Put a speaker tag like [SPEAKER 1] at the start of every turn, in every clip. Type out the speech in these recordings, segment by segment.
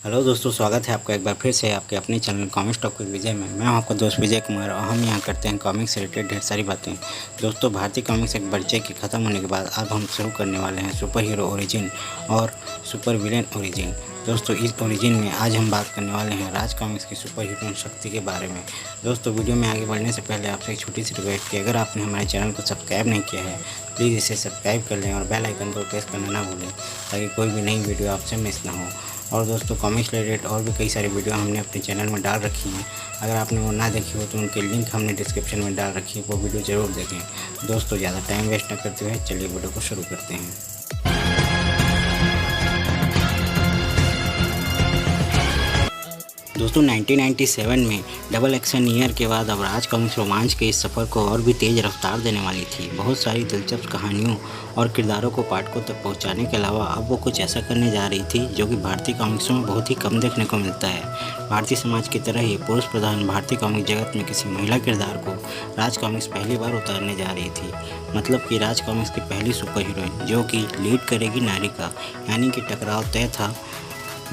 [SPEAKER 1] Hello दोस्तों, स्वागत है आपका एक बार फिर से आपके अपने चैनल कॉमिक्स टॉक विद विजय में। मैं हूं आपका दोस्त विजय कुमार और हम यहां करते हैं कॉमिक्स से रिलेटेड ढेर सारी बातें। दोस्तों, भारतीय कॉमिक्स एक परिचय के ख़त्म होने के बाद अब हम शुरू करने वाले हैं सुपर हीरो ओरिजिन और सुपर विलेन ओरिजिन। दोस्तों, इस ओरिजिन में आज हम बात करने वाले हैं राज कॉमिक्स की सुपर हीरोइन शक्ति के बारे में। दोस्तों, वीडियो में आगे बढ़ने से पहले आपसे एक छोटी सी रिक्वेस्ट कि अगर आपने हमारे चैनल को सब्सक्राइब नहीं किया है प्लीज़ इसे सब्सक्राइब कर लें और बेल आइकन को प्रेस करना ना भूलें ताकि कोई भी नई वीडियो आपसे मिस ना हो। और दोस्तों, कॉमिक्स रिलेटेड और भी कई सारी वीडियो हमने अपने चैनल में डाल रखी हैं। अगर आपने वो ना देखी हो तो उनके लिंक हमने डिस्क्रिप्शन में डाल रखी है, वो वीडियो ज़रूर देखें। दोस्तों, ज़्यादा टाइम वेस्ट न करते हुए चलिए वीडियो को शुरू करते हैं। दोस्तों, 1997 में डबल एक्शन ईयर के बाद अब राज कॉमिक्स रोमांच के इस सफ़र को और भी तेज़ रफ्तार देने वाली थी। बहुत सारी दिलचस्प कहानियों और किरदारों को पाठकों तक पहुंचाने के अलावा अब वो कुछ ऐसा करने जा रही थी जो कि भारतीय कॉमिक्सों में बहुत ही कम देखने को मिलता है। भारतीय समाज की तरह ही पुरुष प्रधान भारतीय कॉमिक जगत में किसी महिला किरदार को राज कॉमिक्स पहली बार उतारने जा रही थी। मतलब कि राज कॉमिक्स की पहली सुपर हीरोइन जो कि लीड करेगी नारी का, यानी कि टकराव तय था।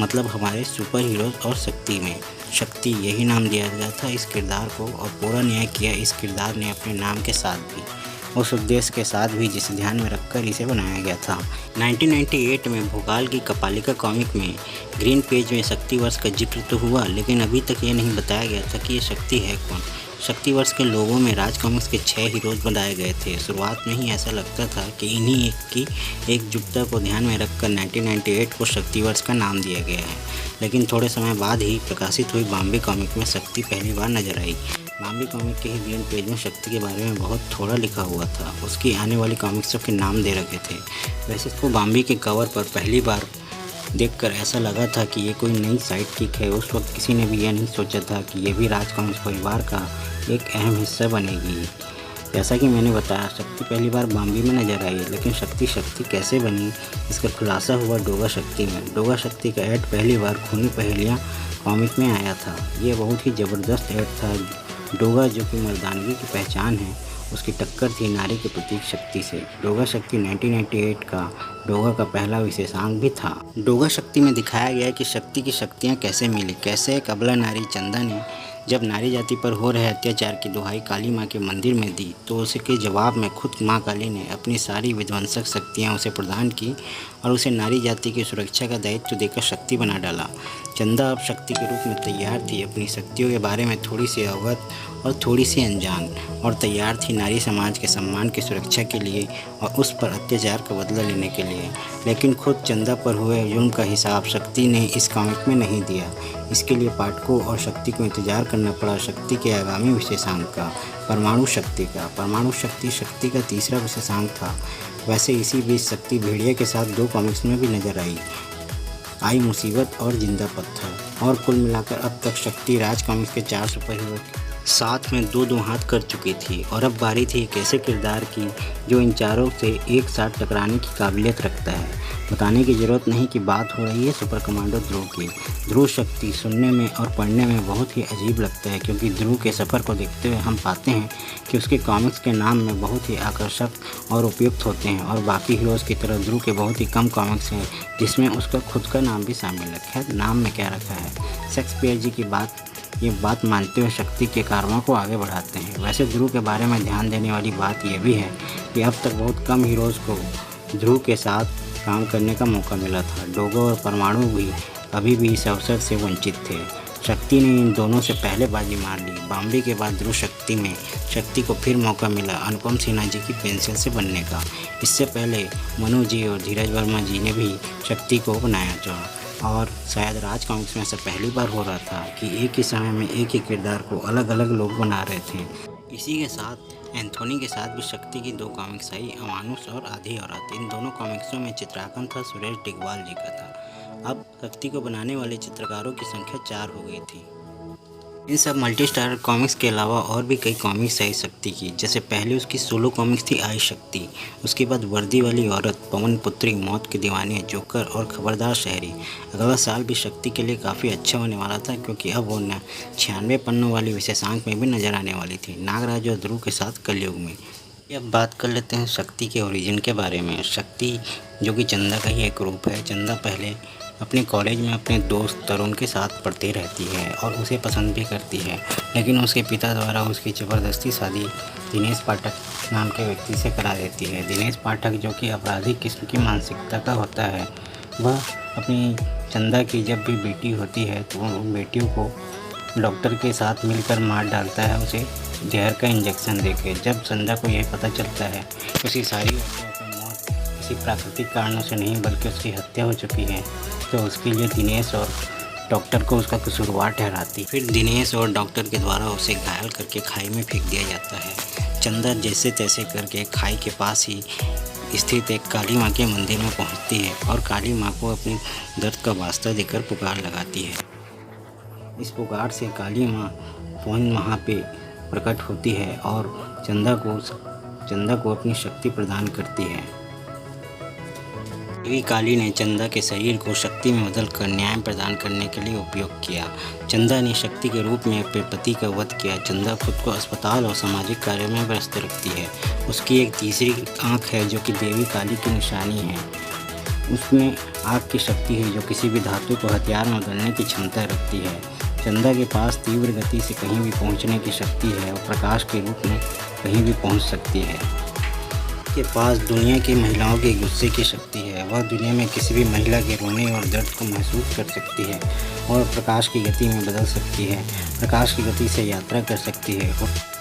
[SPEAKER 1] मतलब हमारे सुपर हीरोज़ और शक्ति में। शक्ति यही नाम दिया गया था इस किरदार को और पूरा न्याय किया इस किरदार ने अपने नाम के साथ भी, उस उद्देश्य के साथ भी जिसे ध्यान में रखकर इसे बनाया गया था। 1998 में भोपाल की कपालिका कॉमिक में ग्रीन पेज में शक्ति वर्ष का जिक्र तो हुआ, लेकिन अभी तक ये नहीं बताया गया था कि ये शक्ति है कौन। शक्ति वर्ष के लोगों में राज कॉमिक्स के 6 हीरोज़ बनाए गए थे। शुरुआत में ही ऐसा लगता था कि इन्हीं की एकजुटता को ध्यान में रखकर 1998 को शक्ति वर्ष का नाम दिया गया है। लेकिन थोड़े समय बाद ही प्रकाशित हुई बॉम्बे कॉमिक में शक्ति पहली बार नजर आई। बॉम्बे कॉमिक के ही ग्रीन पेज में शक्ति के बारे में बहुत थोड़ा लिखा हुआ था। उसकी आने वाली कॉमिक्सों के नाम दे रखे थे। वैसे इसको बॉम्बे के कवर पर पहली बार देखकर ऐसा लगा था कि ये कोई नई साइड किक है। उस वक्त किसी ने भी यह नहीं सोचा था कि ये भी राज कॉमिक्स परिवार का एक अहम हिस्सा बनेगी। जैसा कि मैंने बताया, शक्ति पहली बार बॉम्बे में नजर आई, लेकिन शक्ति कैसे बनी इसका खुलासा हुआ डोगा शक्ति में। डोगा शक्ति का ऐड पहली बार खूनी पहेलियाँ कॉमिक में आया था। ये बहुत ही ज़बरदस्त ऐड था। डोगा जो कि मर्दानगी की पहचान है, उसकी टक्कर थी नारी के प्रतीक शक्ति से। डोगा शक्ति 1998 का डोगा का पहला विशेषांक भी था। डोगा शक्ति में दिखाया गया कि शक्ति की शक्तियाँ कैसे मिली, कैसे एक अबला नारी चंदा ने जब नारी जाति पर हो रहे अत्याचार की दुहाई काली माँ के मंदिर में दी तो उसके जवाब में खुद माँ काली ने अपनी सारी विध्वंसक शक्तियाँ उसे प्रदान की और उसे नारी जाति की सुरक्षा का दायित्व देकर शक्ति बना डाला। चंदा अब शक्ति के रूप में तैयार थी, अपनी शक्तियों के बारे में थोड़ी सी अवगत और थोड़ी सी अनजान, और तैयार थी नारी समाज के सम्मान की सुरक्षा के लिए और उस पर अत्याचार का बदला लेने के लिए। लेकिन खुद चंदा पर हुए जुल्म का हिसाब शक्ति ने इस कॉमिक में नहीं दिया। इसके लिए पाठकों और शक्ति को इंतजार करना पड़ा शक्ति के आगामी विशेषांक का, परमाणु शक्ति का। परमाणु शक्ति शक्ति का तीसरा विशेषांक था। वैसे इसी बीच शक्ति भेड़िया के साथ 2 कॉमिक्स में भी नजर आई मुसीबत और जिंदा पत्थर। और कुल मिलाकर अब तक शक्ति राज कॉमिक्स के 4 सुपर हीरो साथ में दो हाथ कर चुकी थी और अब बारी थी एक ऐसे किरदार की जो इन चारों से एक साथ टकराने की काबिलियत रखता है। बताने की ज़रूरत नहीं कि बात हो रही है सुपर कमांडो ध्रुव की। ध्रुव शक्ति सुनने में और पढ़ने में बहुत ही अजीब लगता है, क्योंकि ध्रुव के सफ़र को देखते हुए हम पाते हैं कि उसके कॉमिक्स के नाम में बहुत ही आकर्षक और उपयुक्त होते हैं, और बाकी हीरोज़ की तरह ध्रुव के बहुत ही कम कॉमिक्स हैं जिसमें उसका खुद का नाम भी शामिल है। खैर, नाम में क्या रखा है। शेक्सपियर जी की ये बात मानते हुए शक्ति के कारवां को आगे बढ़ाते हैं। वैसे ध्रुव के बारे में ध्यान देने वाली बात यह भी है कि अब तक बहुत कम हीरोज़ को ध्रुव के साथ काम करने का मौका मिला था। डोगा और परमाणु भी अभी भी इस अवसर से वंचित थे। शक्ति ने इन दोनों से पहले बाजी मार ली। बॉम्बे के बाद ध्रुव शक्ति में शक्ति को फिर मौका मिला अनुपम सिन्हा जी की पेंसिल से बनने का। इससे पहले मनु जी और धीरज वर्मा जी ने भी शक्ति को बनाया था, और शायद राज कॉमिक्स में ऐसा पहली बार हो रहा था कि एक ही समय में एक ही किरदार को अलग अलग लोग बना रहे थे। इसी के साथ एंथोनी के साथ भी शक्ति की 2 कॉमिक्स आई, अमानुष और आधी औरत। इन दोनों कॉमिक्सों में चित्रांकन था सुरेश डिगवाल जी का था। अब शक्ति को बनाने वाले चित्रकारों की संख्या 4 हो गई थी। इन सब मल्टी स्टार कॉमिक्स के अलावा और भी कई कॉमिक्स आई शक्ति की। जैसे पहले उसकी सोलो कॉमिक्स थी आई शक्ति, उसके बाद वर्दी वाली औरत, पवन पुत्री, मौत के दीवाने, जोकर और खबरदार शहरी। अगला साल भी शक्ति के लिए काफ़ी अच्छा होने वाला था, क्योंकि अब वो 96 पन्नों वाली विशेषांक में भी नजर आने वाली थी, नागराज और ध्रुव के साथ कलयुग में। अब बात कर लेते हैं शक्ति के ओरिजिन के बारे में। शक्ति जो कि चंदा का ही एक रूप है। चंदा पहले अपने कॉलेज में अपने दोस्त तरुण के साथ पढ़ती रहती है और उसे पसंद भी करती है, लेकिन उसके पिता द्वारा उसकी ज़बरदस्ती शादी दिनेश पाठक नाम के व्यक्ति से करा देती है। दिनेश पाठक, जो कि अपराधी किस्म की मानसिकता का होता है, वह अपनी चंदा की जब भी बेटी होती है तो उन बेटियों को डॉक्टर के साथ मिलकर मार डालता है, उसे जहर का इंजेक्शन देके। जब चंदा को यह पता चलता है कि उसकी सारी बच्चों की मौत किसी प्राकृतिक कारणों से नहीं बल्कि उसकी हत्या हो चुकी है, तो उसके लिए दिनेश और डॉक्टर को उसका कसूरवार ठहराती। फिर दिनेश और डॉक्टर के द्वारा उसे घायल करके खाई में फेंक दिया जाता है। चंदा जैसे तैसे करके खाई के पास ही स्थित एक काली माँ के मंदिर में पहुंचती है और काली माँ को अपने दर्द का वास्ता देकर पुकार लगाती है। इस पुकार से काली माँ स्वयं वहाँ पे प्रकट होती है और चंदा को अपनी शक्ति प्रदान करती है। देवी काली ने चंदा के शरीर को शक्ति में बदलकर न्याय प्रदान करने के लिए उपयोग किया। चंदा ने शक्ति के रूप में अपने पति का वध किया। चंदा खुद को अस्पताल और सामाजिक कार्यों में व्यस्त रखती है। उसकी एक तीसरी आंख है जो कि देवी काली की निशानी है। उसमें आग की शक्ति है जो किसी भी धातु को हथियार में बदलने की क्षमता रखती है। चंदा के पास तीव्र गति से कहीं भी पहुंचने की शक्ति है और प्रकाश के रूप में कहीं भी पहुंच सकती है। के पास दुनिया की महिलाओं के गुस्से की शक्ति है। वह दुनिया में किसी भी महिला के रोने और दर्द को महसूस कर सकती है और प्रकाश की गति में बदल सकती है। प्रकाश की गति से यात्रा कर सकती है।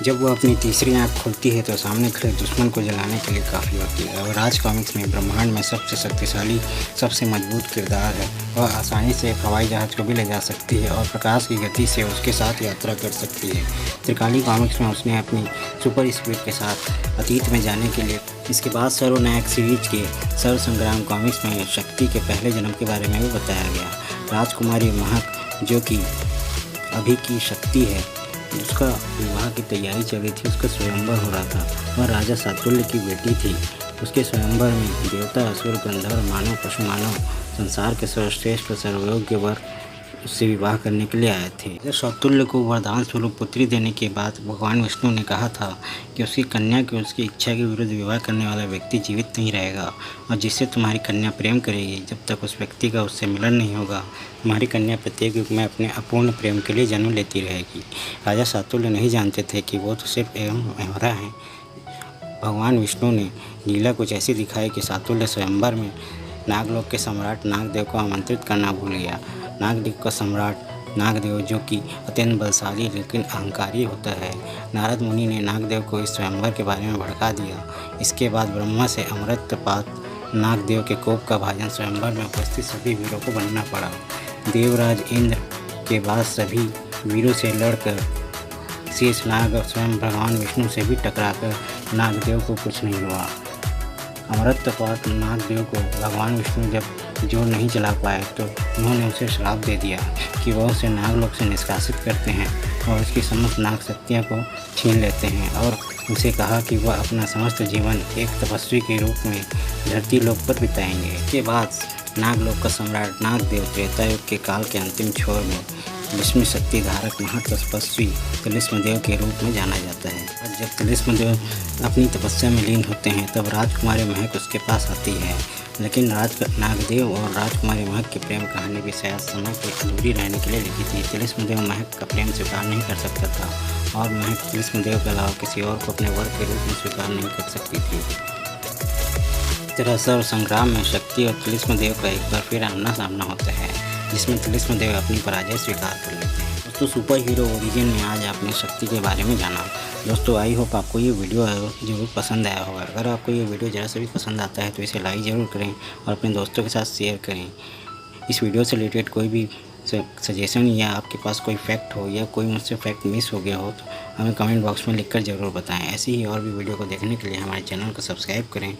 [SPEAKER 1] जब वह अपनी तीसरी आंख खोलती है तो सामने खड़े दुश्मन को जलाने के लिए काफ़ी होती है। और राज कॉमिक्स में ब्रह्मांड में सबसे शक्तिशाली, सबसे मजबूत किरदार है। वह आसानी से एक हवाई जहाज़ को भी ले जा सकती है और प्रकाश की गति से उसके साथ यात्रा कर सकती है। त्रिकाली कॉमिक्स में उसने अपनी सुपर स्पीड के साथ अतीत में जाने के लिए। इसके बाद सर्वनायक सीरीज के सर्व संग्राम कॉमिक्स में शक्ति के पहले जन्म के बारे में भी बताया गया। राजकुमारी महक, जो कि अभी की शक्ति है, उसका विवाह की तैयारी चल रही थी। उसका स्वयंवर हो रहा था। वह राजा सातुल्य की बेटी थी। उसके स्वयंवर में देवता, असुर, गंधर्व, मानव, पशु मानव, संसार के सर्वश्रेष्ठ और सर्वयोग्य वर उससे विवाह करने के लिए आए थे। जब सातुल्य को वरदान स्वरूप पुत्री देने के बाद भगवान विष्णु ने कहा था कि उसकी कन्या के उसकी इच्छा के विरुद्ध विवाह करने वाला व्यक्ति जीवित नहीं रहेगा और जिससे तुम्हारी कन्या प्रेम करेगी, जब तक उस व्यक्ति का उससे मिलन नहीं होगा, तुम्हारी कन्या प्रत्येक युग में अपने अपूर्ण प्रेम के लिए जन्म लेती रहेगी। राजा सातुल्य नहीं जानते थे कि वो तो सिर्फ एवं व्यवहार है। भगवान विष्णु ने लीला कुछ ऐसी दिखाई कि सातुल्य स्वयंवर में नागलोक के सम्राट नागदेव को आमंत्रित करना भूल गया। नागदेव का सम्राट नागदेव, जो कि अत्यंत बलशाली लेकिन अहंकारी होता है, नारद मुनि ने नागदेव को इस स्वयंवर के बारे में भड़का दिया। इसके बाद ब्रह्मा से अमृतपात नागदेव के कोप का भाजन स्वयंवर में उपस्थित सभी वीरों को बनना पड़ा। देवराज इंद्र के बाद सभी वीरों से लड़कर शेषनाग और स्वयं भगवान विष्णु से भी टकराकर नागदेव को कुछ नहीं हुआ। अमृतपात नागदेव को भगवान विष्णु जब जोर नहीं चला पाए तो उन्होंने उसे श्राप दे दिया कि वह उसे नागलोक से निष्कासित करते हैं और उसकी समस्त नाग शक्तियों को छीन लेते हैं और उसे कहा कि वह अपना समस्त जीवन एक तपस्वी के रूप में धरती लोक पर बिताएंगे। इसके बाद नागलोक का सम्राट नागदेव त्रेता युग के काल के अंतिम छोर में विष्णु शक्ति धारक महातपस्वी तिलिस्मदेव के रूप में जाना जाता है। और जब तिलिस्मदेव अपनी तपस्या में लीन होते हैं तब राजकुमारी महक उसके पास आती है, लेकिन नागदेव और राजकुमारी महक की प्रेम कहानी भी शायद समय पर अधूरी रहने के लिए लिखी थी। तिलिस्मदेव महक का प्रेम स्वीकार नहीं कर सकता था और महक तिलिस्मदेव के अलावा किसी और को अपने वर के रूप में स्वीकार नहीं कर सकती थी। इस तरह सर्व संग्राम में शक्ति और तिलिस्मदेव का एक बार फिर आमना सामना होता है, जिसमें तिलिस्मदेव अपनी पराजय स्वीकार कर लेते हैं। दोस्तों, सुपर हीरो ओरिजिन में आज आपने शक्ति के बारे में जाना। दोस्तों, आई होप आपको ये वीडियो ज़रूर पसंद आया होगा। अगर आपको ये वीडियो ज़रा सा भी पसंद आता है तो इसे लाइक ज़रूर करें और अपने दोस्तों के साथ शेयर करें। इस वीडियो से रिलेटेड कोई भी सजेशन या आपके पास कोई फैक्ट हो या कोई मुझसे फैक्ट मिस हो गया हो तो हमें कमेंट बॉक्स में लिखकर ज़रूर बताएं। ऐसी ही और भी वीडियो को देखने के लिए हमारे चैनल को सब्सक्राइब करें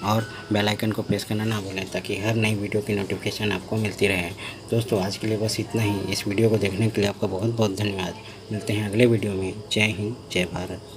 [SPEAKER 1] और बेल आइकन को प्रेस करना ना भूलें ताकि हर नई वीडियो की नोटिफिकेशन आपको मिलती रहे। दोस्तों, आज के लिए बस इतना ही। इस वीडियो को देखने के लिए आपका बहुत बहुत धन्यवाद। मिलते हैं अगले वीडियो में। जय हिंद, जय भारत।